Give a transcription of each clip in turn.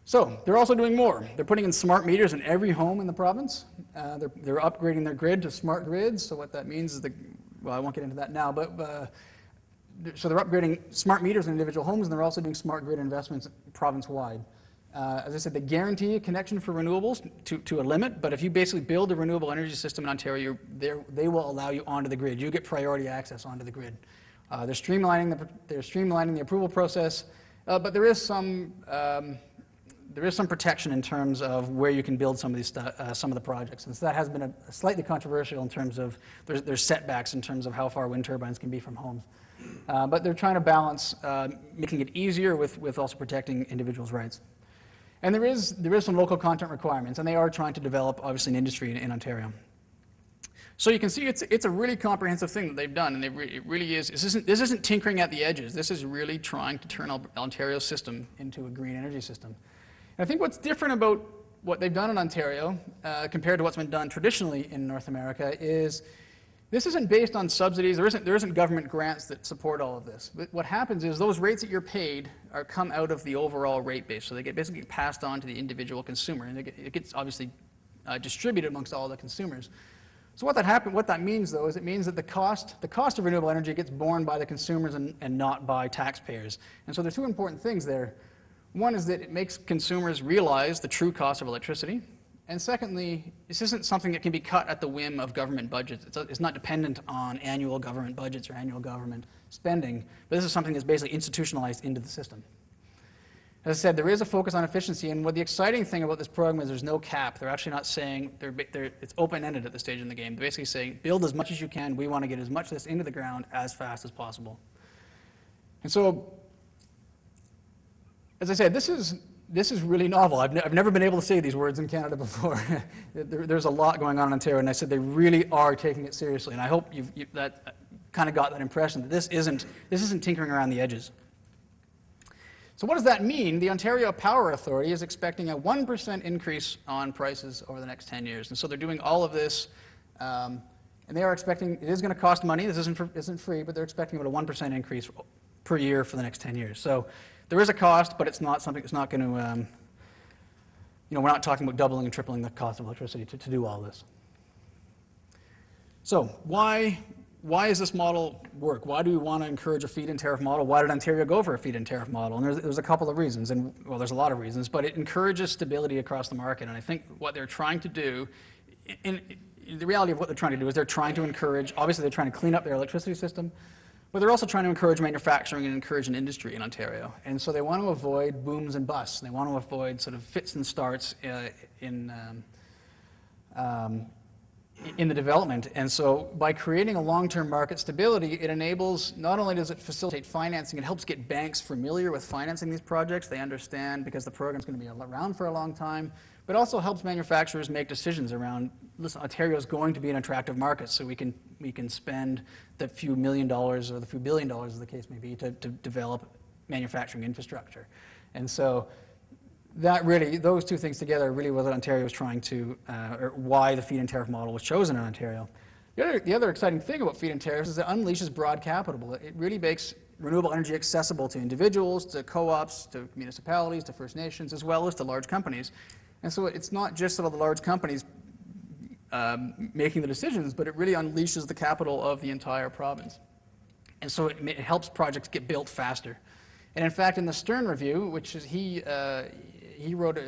So they're also doing more. They're putting in smart meters in every home in the province. They're upgrading their grid to smart grids. So what that means is well, I won't get into that now, but so they're upgrading smart meters in individual homes, and they're also doing smart grid investments province-wide. As I said, they guarantee a connection for renewables to a limit, but if you basically build a renewable energy system in Ontario, they will allow you onto the grid. You get priority access onto the grid. They're streamlining the approval process, but there is some protection in terms of where you can build some of these some of the projects, and so that has been a slightly controversial in terms of there's setbacks in terms of how far wind turbines can be from homes. But they're trying to balance making it easier with also protecting individuals' rights. And there is some local content requirements, and they are trying to develop, obviously, an industry in Ontario. So you can see it's a really comprehensive thing that they've done, and it really is. This isn't tinkering at the edges. This is really trying to turn Ontario's system into a green energy system. And I think what's different about what they've done in Ontario compared to what's been done traditionally in North America is this isn't based on subsidies. There isn't government grants that support all of this. But what happens is those rates that you're paid come out of the overall rate base. So they get basically passed on to the individual consumer, and it gets obviously distributed amongst all the consumers. So what that means, though, is it means that the cost of renewable energy gets borne by the consumers and not by taxpayers. And so there are two important things there. One is that it makes consumers realize the true cost of electricity. And secondly, this isn't something that can be cut at the whim of government budgets. It's not dependent on annual government budgets or annual government spending, but this is something that's basically institutionalized into the system. As I said, there is a focus on efficiency, and what the exciting thing about this program is there's no cap. They're actually not saying, it's open-ended at this stage in the game. They're basically saying, build as much as you can. We want to get as much of this into the ground as fast as possible. And so, as I said, this is really novel. I've never been able to say these words in Canada before. There's a lot going on in Ontario, and I said they really are taking it seriously. And I hope that kind of got that impression that this isn't tinkering around the edges. So what does that mean? The Ontario Power Authority is expecting a 1% increase on prices over the next 10 years. And so they're doing all of this, and they are expecting, it is going to cost money. This isn't free, but they're expecting about a 1% increase per year for the next 10 years. So there is a cost, but it's not something that's not going to, we're not talking about doubling and tripling the cost of electricity to do all this. So why does this model work? Why do we want to encourage a feed-in tariff model? Why did Ontario go for a feed-in tariff model? And there's a couple of reasons, and well, there's a lot of reasons, but it encourages stability across the market. And I think what they're trying to do, in the reality of what they're trying to do is they're trying to encourage, obviously they're trying to clean up their electricity system, but they're also trying to encourage manufacturing and encourage an industry in Ontario. And so they want to avoid booms and busts. They want to avoid sort of fits and starts in the development. And so by creating a long-term market stability, it enables, not only does it facilitate financing, it helps get banks familiar with financing these projects. They understand because the program's going to be around for a long time, but also helps manufacturers make decisions around, listen, Ontario is going to be an attractive market, so we can spend the few $1 million or the few $1 billion, as the case may be, to develop manufacturing infrastructure. And so that really, those two things together are really what Ontario was trying to, or why the feed-in tariff model was chosen in Ontario. The other exciting thing about feed-in tariffs is it unleashes broad capital. It really makes renewable energy accessible to individuals, to co-ops, to municipalities, to First Nations, as well as to large companies. And so it's not just sort of the large companies making the decisions, but it really unleashes the capital of the entire province. And so it helps projects get built faster. And in fact, in the Stern Review, which is he wrote,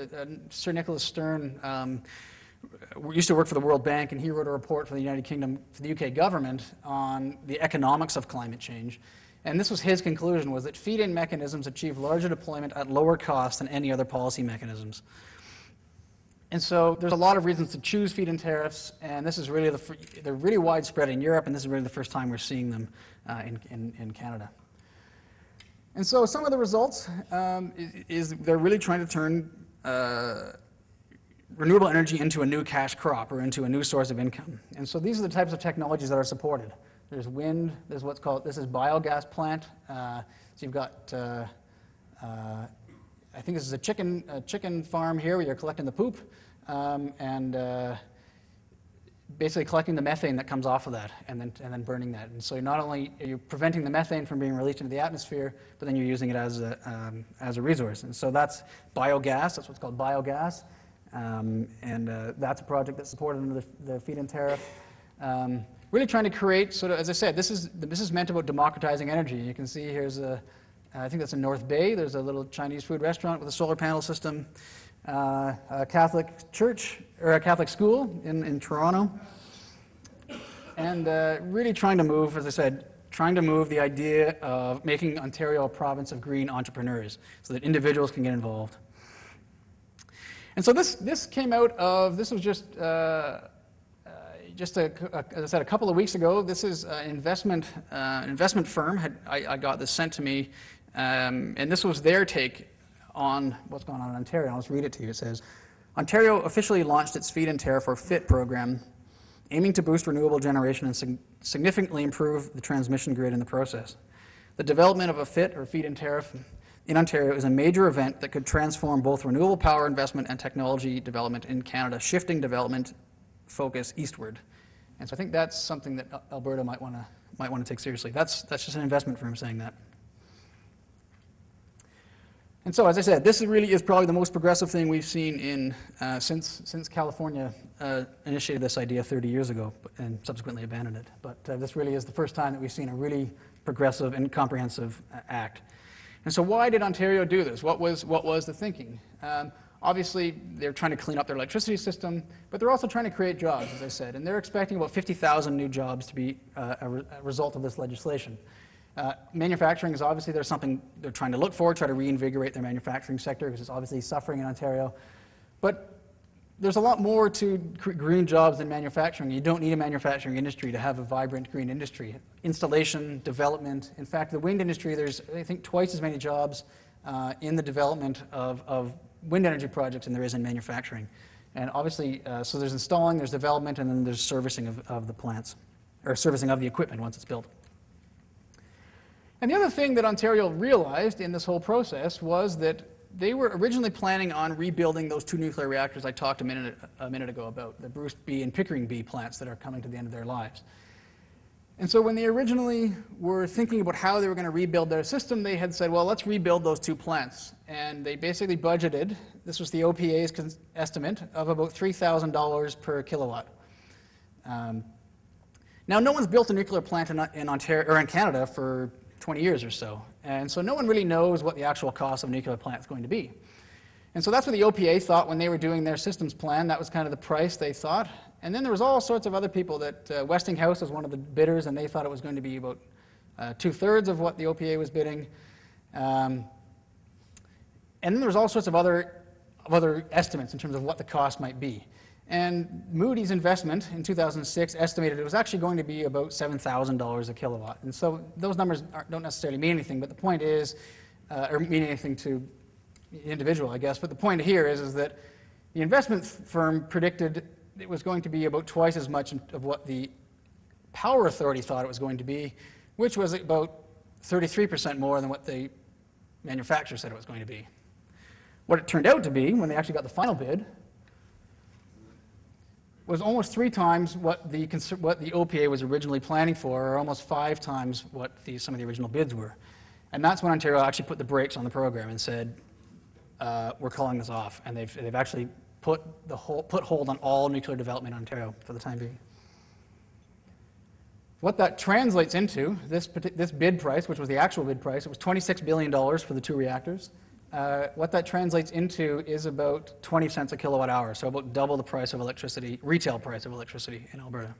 Sir Nicholas Stern used to work for the World Bank, and he wrote a report for the United Kingdom, for the UK government, on the economics of climate change. And this was his conclusion, was that feed-in mechanisms achieve larger deployment at lower cost than any other policy mechanisms. And so there's a lot of reasons to choose feed-in tariffs, and this is really they're really widespread in Europe, and this is really the first time we're seeing them in Canada. And so some of the results is they're really trying to turn renewable energy into a new cash crop or into a new source of income. And so these are the types of technologies that are supported. There's wind, there's what's called, this is biogas plant. So you've got, I think this is a chicken farm here where you're collecting the poop. basically collecting the methane that comes off of that and then burning that. And so not only are you preventing the methane from being released into the atmosphere, but then you're using it as a resource. And so that's biogas. That's what's called biogas. That's a project that's supported under the feed-in tariff. Really trying to create sort of, as I said, this is meant about democratizing energy. You can see here's I think that's in North Bay. There's a little Chinese food restaurant with a solar panel system. A Catholic church, or a Catholic school in Toronto. And really trying to move, as I said, trying to move the idea of making Ontario a province of green entrepreneurs so that individuals can get involved. And so this came out of, this was just as I said, a couple of weeks ago. This is an investment firm. I got this sent to me, and this was their take on what's going on in Ontario. I'll just read it to you. It says, Ontario officially launched its feed-in tariff or FIT program, aiming to boost renewable generation and significantly improve the transmission grid in the process. The development of a FIT or feed-in tariff in Ontario is a major event that could transform both renewable power investment and technology development in Canada, shifting development focus eastward. And so I think that's something that Alberta might want to take seriously. That's just an investment firm saying that. And so, as I said, this really is probably the most progressive thing we've seen since California initiated this idea 30 years ago and subsequently abandoned it. But this really is the first time that we've seen a really progressive and comprehensive act. And so why did Ontario do this? What was the thinking? Obviously, they're trying to clean up their electricity system, but they're also trying to create jobs, as I said. And they're expecting about 50,000 new jobs to be a result of this legislation. Manufacturing is obviously there's something they're trying to look for, try to reinvigorate their manufacturing sector, because it's obviously suffering in Ontario. But there's a lot more to green jobs than manufacturing. You don't need a manufacturing industry to have a vibrant green industry. Installation, development. In fact, the wind industry, there's, I think, twice as many jobs in the development of wind energy projects than there is in manufacturing. And obviously, so there's installing, there's development, and then there's servicing of the plants, or servicing of the equipment once it's built. And the other thing that Ontario realized in this whole process was that they were originally planning on rebuilding those two nuclear reactors I talked a minute ago about, the Bruce B and Pickering B plants that are coming to the end of their lives. And so when they originally were thinking about how they were going to rebuild their system, they had said, well, let's rebuild those two plants. And they basically budgeted, this was the OPA's estimate, of about $3,000 per kilowatt. Now, no one's built a nuclear plant in Ontario or in Canada for 20 years or so. And so no one really knows what the actual cost of a nuclear plant is going to be. And so that's what the OPA thought when they were doing their systems plan. That was kind of the price they thought. And then there was all sorts of other people that Westinghouse was one of the bidders, and they thought it was going to be about 2/3 of what the OPA was bidding. And then there was all sorts of other estimates in terms of what the cost might be. And Moody's investment in 2006 estimated it was actually going to be about $7,000 a kilowatt. And so those numbers don't necessarily mean anything, but the point is, or mean anything to the individual, I guess. But the point here is that the investment firm predicted it was going to be about twice as much of what the Power Authority thought it was going to be, which was about 33% more than what the manufacturer said it was going to be. What it turned out to be, when they actually got the final bid, was almost 3 times what the OPA was originally planning for, or almost 5 times what some of the original bids were. And that's when Ontario actually put the brakes on the program and said, we're calling this off. And they've actually put hold on all nuclear development in Ontario for the time being. What that translates into, this bid price, which was the actual bid price, it was $26 billion for the 2 reactors. What that translates into is about 20 cents a kilowatt hour, so about double the price of electricity, retail price of electricity in Alberta.